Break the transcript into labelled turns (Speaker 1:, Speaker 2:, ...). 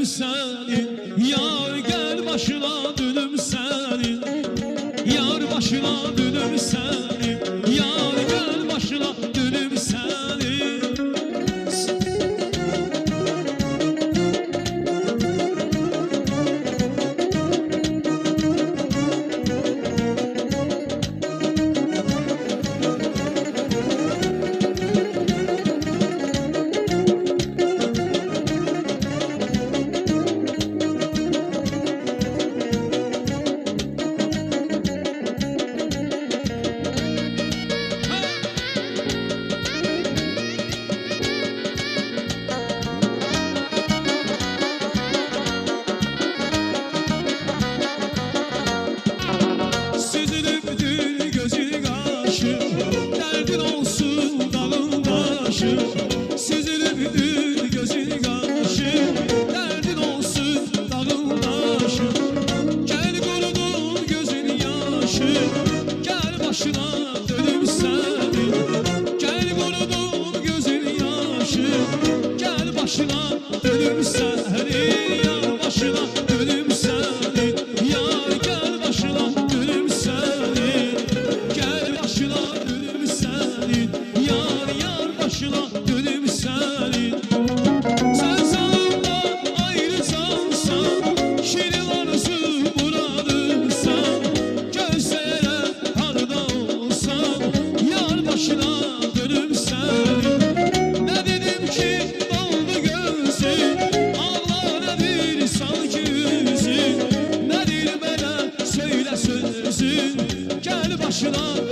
Speaker 1: dönüm senin. Yar gel başına dönüm senin. Yar başına dönüm senin. Yar gel başına dönüm senin. Süzülüptür gözün kaşı, derdin olsun dağın başı. Süzülüptür gözün kaşı, derdin olsun dağın başı. Gel kurudun gözün yaşı, gel başına dönüm senin. Gel kurudun gözün yaşı, gel başına dönüm senin. Yar başına dönüm senin. Yar gel başına dönüm senin. Gel başına dönüm senin. Yar yar başına dönüm senin. Sen sağımdan ayrıcansan, şirin arzu muradınsan, gözlere harda olsan, yar başına dönüm senin. Ne dedim ki doldu gözün, ağla nedir sanki yüzün, nedir bana söyle sözün, gel başına